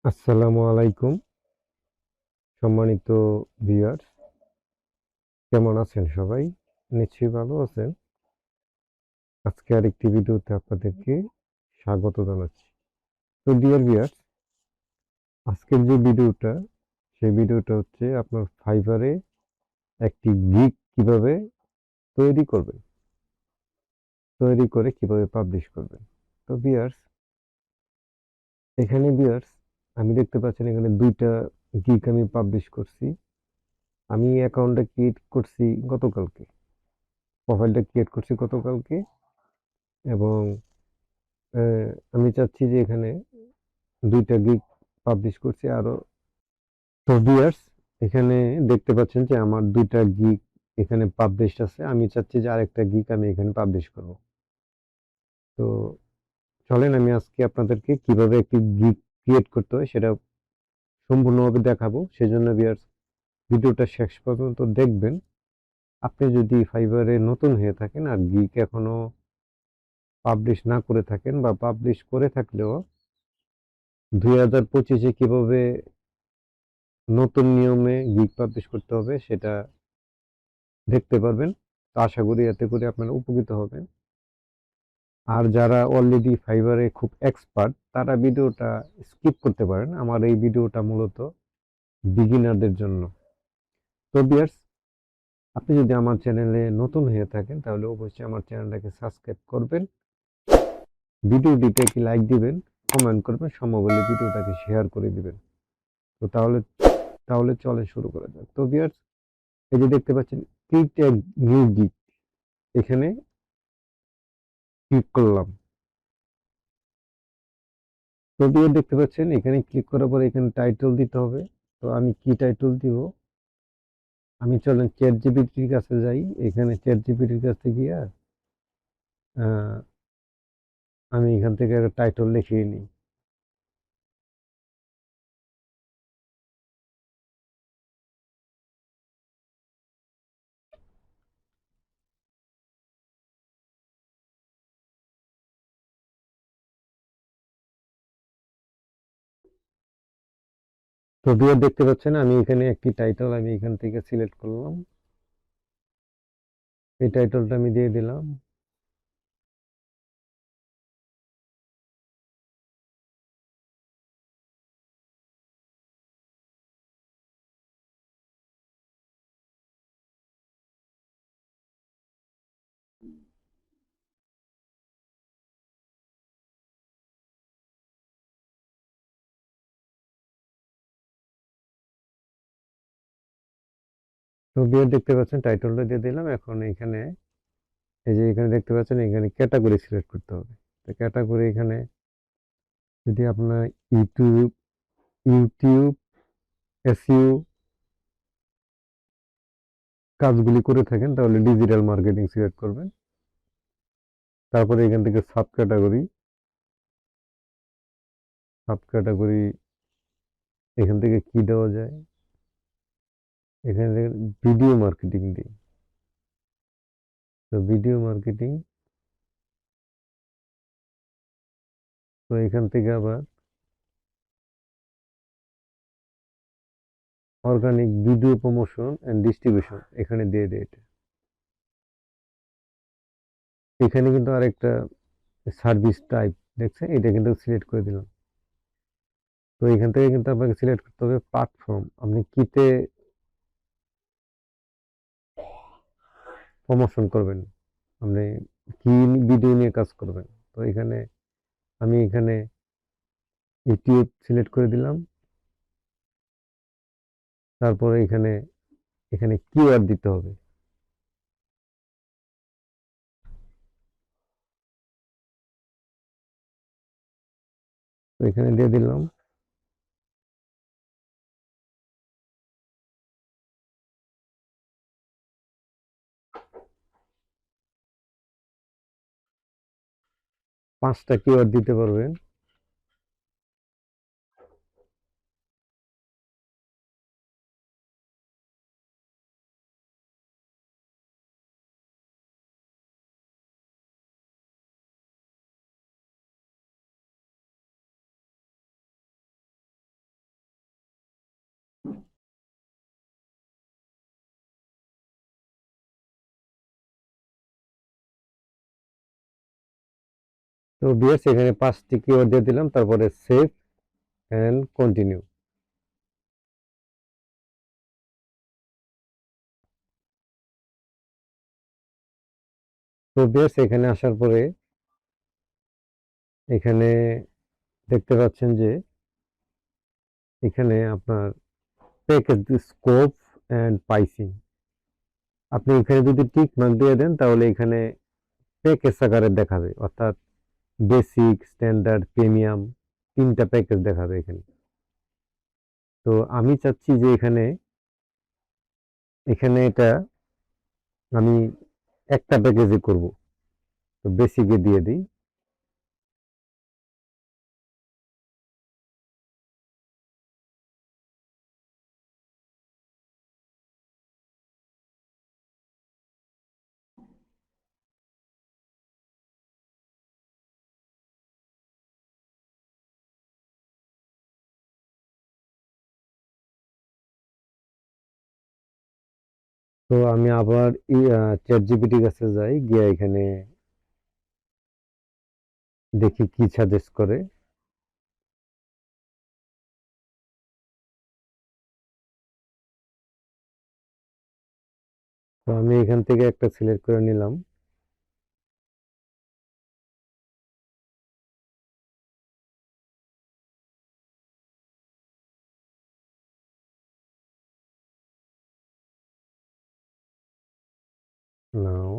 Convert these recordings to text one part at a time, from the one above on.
আসসালামু আলাইকুম সম্মানিত ভিউয়ার্স, কেমন আছেন সবাই? নিশ্চয়ই ভালো আছেন। আজকে আরেকটি ভিডিওতে আপনাদেরকে স্বাগত জানাচ্ছি। তো ডিয়ার ভিউয়ার্স, আজকের যে ভিডিওটা, সেই ভিডিওটা হচ্ছে আপনার ফাইবারে একটি গিগ কিভাবে তৈরি করবেন, তৈরি করে কিভাবে পাবলিশ করবেন। তো ভিউয়ার্স, আমি দেখতে পাচ্ছেন এখানে ২টা গিগ আমি পাবলিশ করছি। আমি অ্যাকাউন্টটা ক্রিয়েট করছি গতকালকে। প্রোফাইলটা ক্রিয়েট করছি গতকালকে এবং আমি চাচ্ছি যে এখানে ২টা গিগ পাবলিশ করছি আরো। তো ভিউয়ার্স, এখানে দেখতে পাচ্ছেন যে আমার ২টা গিগ এখানে পাবলিশড আছে। আমি চাচ্ছি যে আরেকটা গিগ আমি এখানে পাবলিশ করব। তো চলেন আমি আজকে আপনাদেরকে কিভাবে একটি গিগ ক্রিয়েট করতে হয় সেটা সম্পূর্ণভাবে দেখাবো। সেজন্য ভিউয়ার্স, ভিডিওটা শেষ পর্যন্ত দেখবেন। আপনি যদি ফাইবারে নতুন হয়ে থাকেন আর গিগ এখনো পাবলিশ না করে থাকেন বা পাবলিশ করে থাকলেও 2025-এ কিভাবে নতুন নিয়মে গিগ পাবলিশ করতে হবে সেটা দেখতে পারবেন। তো আশা করি এতে করে আপনারা উপকৃত হবেন। আর যারা অলরেডি ফাইবারে খুব এক্সপার্ট তারা ভিডিওটা স্কিপ করতে পারেন। আমার এই ভিডিওটা মূলত বিগিনারদের জন্য। তো ভিউয়ার্স, আপনি যদি আমার চ্যানেলে নতুন হয়ে থাকেন তাহলে অবশ্যই আমার চ্যানেলটাকে সাবস্ক্রাইব করবেন, ভিডিওটিতে একটি লাইক দিবেন, কমেন্ট করবেন, সম্ভব হলে ভিডিওটাকে শেয়ার করে দিবেন। তো তাহলে তাহলে চলেন শুরু করা যাক। তো ভিউয়ার্স, এই যে দেখতে পাচ্ছেন ক্রিয়েট এ নিউ গিগ, এখানে ক্লিক করলাম। তো ভিউয়ার দেখতে পাচ্ছেন এখানে ক্লিক করার পর এখানে টাইটেল দিতে হবে। তো আমি কি টাইটেল দিব? আমি চলেন চ্যাট জিপিটির কাছে যাই। এখানে চ্যাট জিপিটির কাছে গিয়া আহ, আমি এখান থেকে একটা টাইটেল লিখিয়ে নিই। তো ভিউয়ার দেখতে পাচ্ছেন আমি এখানে একটি টাইটেল আমি এখান থেকে সিলেক্ট করলাম। এই টাইটেলটা আমি দিয়ে দিলাম। তো ভিউয়ার দেখতে পাচ্ছেন টাইটেলটা দিয়ে দিলাম। এখন এখানে এই যে এখানে দেখতে পাচ্ছেন এখানে ক্যাটাগরি সিলেক্ট করতে হবে। তো ক্যাটাগরি এখানে যদি আপনার ইউটিউব ইউটিউব এসইও কাজগুলি করে থাকেন তাহলে ডিজিটাল মার্কেটিং সিলেক্ট করবেন। তারপরে এখান থেকে সাব ক্যাটাগরি এখান থেকে কি দেওয়া যায়, এখানে দেখেন ভিডিও মার্কেটিং দিই। তো ভিডিও মার্কেটিং, তো এখান থেকে আবার organic video promotion and distribution এখানে দিয়ে দেয় এটা। এখানে কিন্তু আরেকটা সার্ভিস টাইপ দেখছেন, এটা কিন্তু সিলেক্ট করে দিলাম। তো এখান থেকে কিন্তু আপনাকে সিলেক্ট করতে হবে প্ল্যাটফর্ম, আপনি কিতে প্রমোশন করবেন, আপনি কি ভিডিও নিয়ে কাজ করবেন। তো এখানে আমি এখানে ইউটিউব সিলেক্ট করে দিলাম। তারপরে এখানে এখানে কিওয়ার্ড দিতে হবে। তো এখানে দিয়ে দিলাম। পাঁচটা কিওয়ার্ড দিতে পারবেন। তো বিএস এখানে 5টি কিওয়ার্ড দিয়ে দিলাম, তারপরে সেভ এন্ড কন্টিনিউ। তো বিএস এখানে আসার পরে এখানে দেখতে পাচ্ছেন যে এখানে আপনার প্যাকেজ স্কোপ এন্ড প্রাইসিং, আপনি এখানে যদি টিক মার্ক দিয়ে দেন তাহলে এখানে প্যাকেজ আকারে দেখাবে, অর্থাৎ বেসিক, স্ট্যান্ডার্ড, প্রিমিয়াম, 3টা প্যাকেজ দেখাবে এখানে। তো আমি চাচ্ছি যে এখানে এখানে এটা আমি একটা প্যাকেজে করব, তো বেসিকে দিয়ে দিই। তো আমি আবার চ্যাট জিপিটির কাছে যাই, গিয়ে এখানে দেখি কি সাজেস্ট করে। তো আমি এখান থেকে একটা সিলেক্ট করে নিলাম। নাও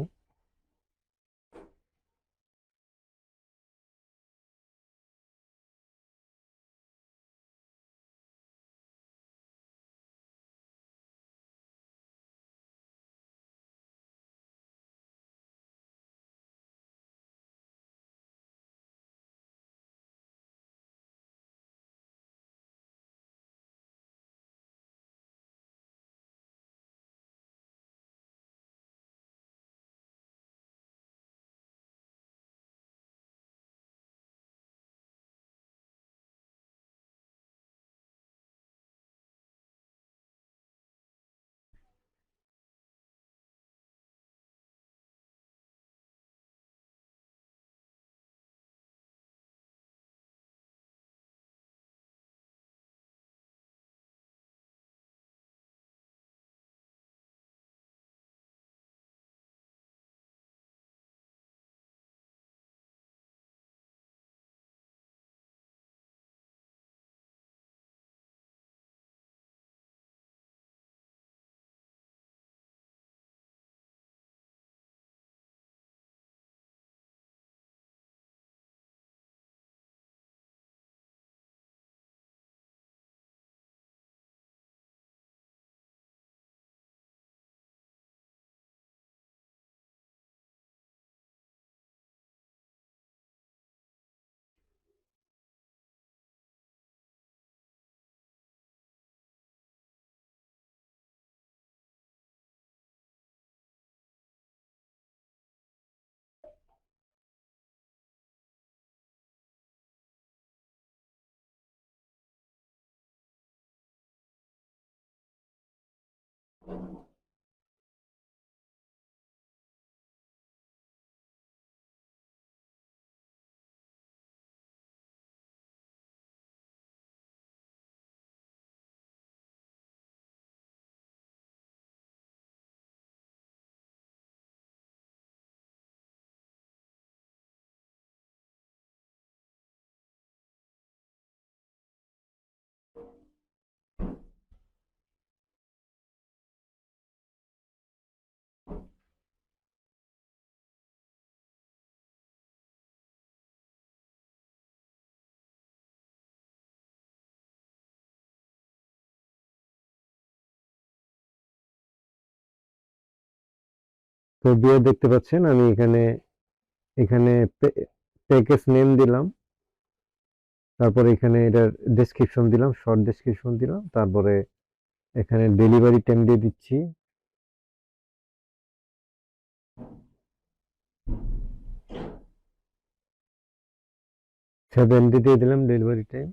তো দিয়ে দেখতে পাচ্ছেন আমি এখানে এখানে প্যাকেজ নেম দিলাম, তারপরে এখানে এটার ডেসক্রিপশন দিলাম, শর্ট ডেসক্রিপশন দিলাম, তারপরে এখানে ডেলিভারি টাইম দিয়ে দিচ্ছি 70 দিয়ে দিলাম ডেলিভারি টাইম।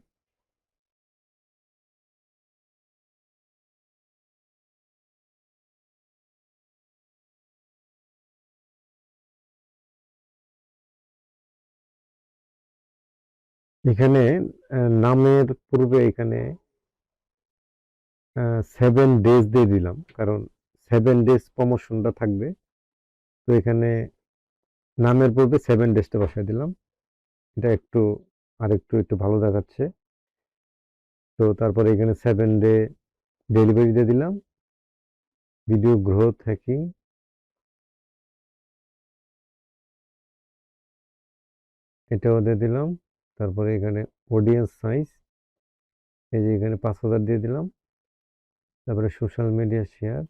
এখানে নামের পূর্বে এখানে 7 ডেজ দিয়ে দিলাম, কারণ 7 ডেজ প্রমোশনটা থাকবে। তো এখানে নামের পূর্বে 7 ডেজটা বসায় দিলাম। এটা একটু একটু ভালো দেখাচ্ছে। তো তারপরে এখানে 7 ডে ডেলিভারি দিয়ে দিলাম। ভিডিও গ্রোথ হ্যাকিং, এটাও দিয়ে দিলাম। তারপরে এখানে অডিয়েন্স সাইজ, এই যে এখানে 5,000 দিয়ে দিলাম। তারপরে সোশ্যাল মিডিয়া শেয়ার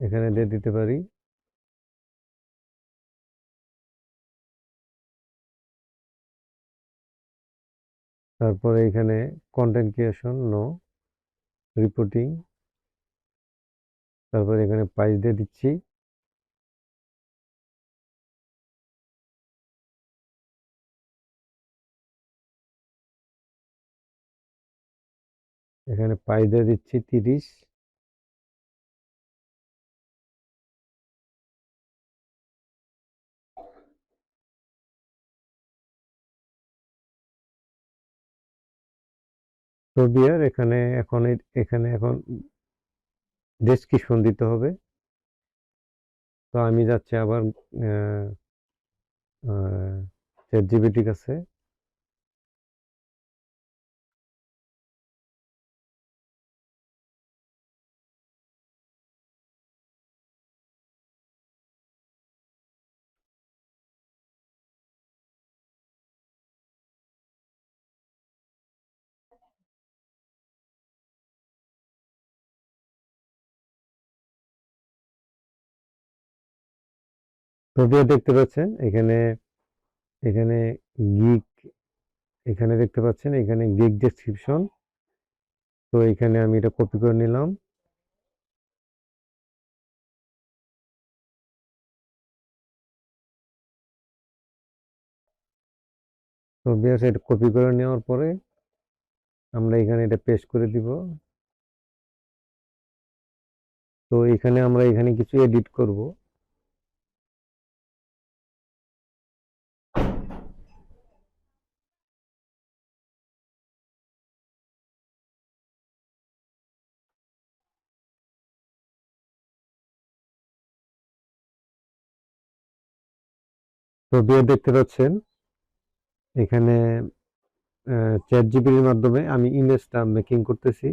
এখানে দিয়ে দিতে পারি। তারপরে এখানে কন্টেন্ট ক্রিয়েশন নো, রিপোর্টিং, তারপরে এখানে প্রাইস দিয়ে দিচ্ছি। এখানে প্রাইস দিয়ে দিচ্ছি 30। তো বিয়ার এখানে এখন ডেসক্রিপশন দিতে হবে। তো আমি যাচ্ছি আবার চ্যাট জিপিটির কাছে। তো বিয়ার দেখতে পাচ্ছেন এখানে এখানে গিগ, এখানে দেখতে পাচ্ছেন এখানে গিগ ডেসক্রিপশন। তো এখানে আমি এটা কপি করে নিলাম। তো বিয়ার এটা কপি করে নেওয়ার পরে আমরা এখানে এটা পেস্ট করে দিব। তো এখানে আমরা এখানে কিছু এডিট করব। তো বিয়ার দেখতে পাচ্ছেন এখানে চ্যাট জিপিটির মাধ্যমে আমি ইমেজটা মেকিং করতেছি।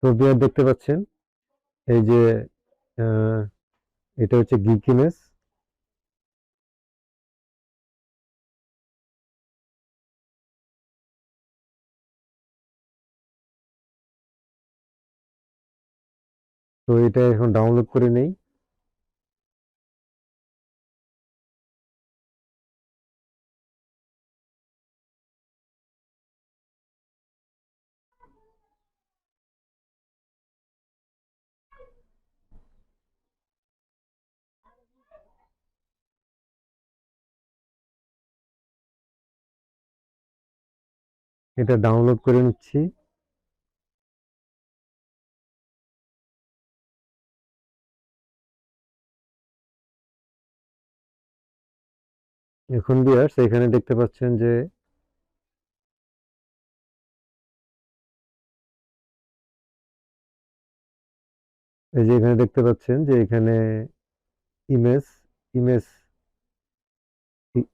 তো বিয়ার দেখতে পাচ্ছেন এই যে আহ, এটা হচ্ছে গিক ইমেজ। তো এটা এখন ডাউনলোড করে নেই। এটা ডাউনলোড করে নিচ্ছি। এখন ভিউয়ার্স এখানে দেখতে পাচ্ছেন যে এই যে এখানে দেখতে পাচ্ছেন যে এখানে ইমেজ ইমেজ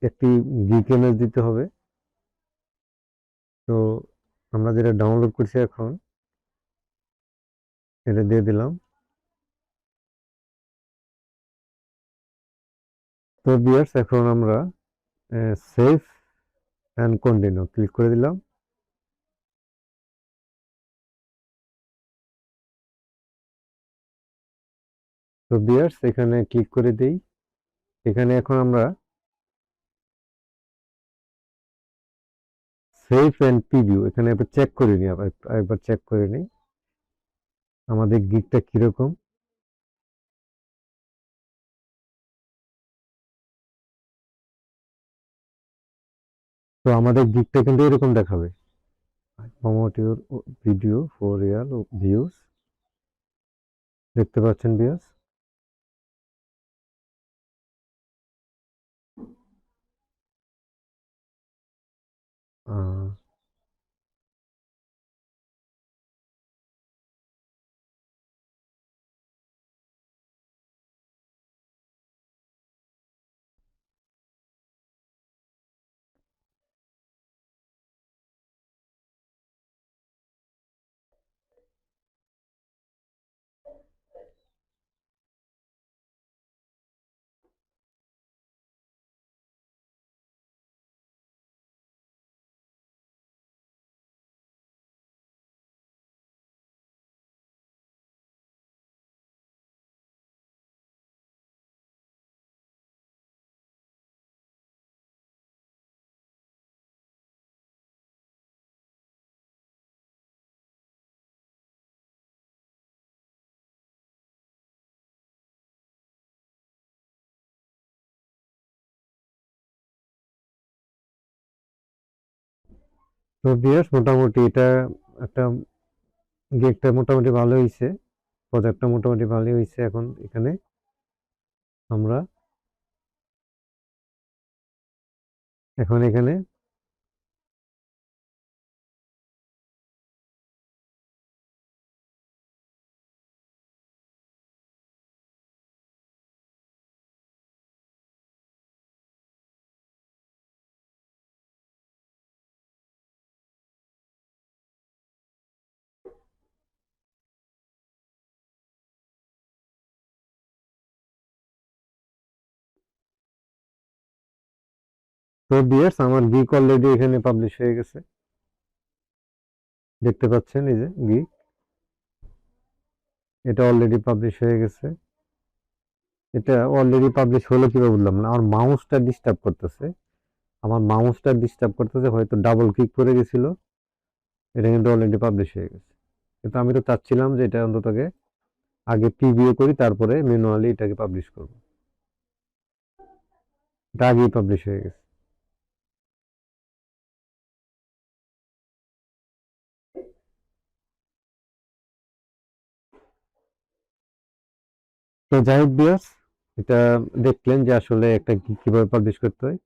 একটি গিক ইমেজ দিতে হবে। তো আমরা যেটা ডাউনলোড করছি এখন এটা দিয়ে দিলাম। তো ভিউয়ার্স এখন আমরা সেভ অ্যান্ড কন্টিনিউ ক্লিক করে দিলাম। তো ভিউয়ার্স এখানে ক্লিক করে দেই। এখানে এখন আমরা সেভ অ্যান্ড প্রিভিউ এখানে একবার চেক করে নিই, একবার চেক করে নিই আমাদের গিকটা কিরকম। তো আমাদের গিকটা কিন্তু এরকম দেখাবে, promote your video for Real views. দেখতে পাচ্ছেন ভিউয়ার্স। আহ, তো বিয়াস মোটামুটি এটা একটা গেকটা মোটামুটি ভালো হয়েছে, প্রজেক্টটা মোটামুটি ভালোই হয়েছে। এখন এখানে আমরা এখানে তো বিয়ার্স আমার গিক অলরেডি এখানে পাবলিশ হয়ে গেছে, দেখতে পাচ্ছেন এই যে গিক, এটা অলরেডি পাবলিশ হয়ে গেছে। এটা অলরেডি পাবলিশ হলো কিভাবে বললাম না, আমার মাউসটা ডিস্টার্ব করতেছে, হয়তো ডাবল ক্লিক করে গেছিল। এটা কিন্তু অলরেডি পাবলিশ হয়ে গেছে, কিন্তু আমি তো চাচ্ছিলাম যে এটা অন্তত আগে প্রিভিউ করি, তারপরে ম্যানুয়ালি এটাকে পাবলিশ করব। এটা আগেই পাবলিশ হয়ে গেছে। তো যাই হোক ভিউয়ার্স, এটা দেখলেন যে আসলে একটা কিভাবে পাবলিশ করতে হয়।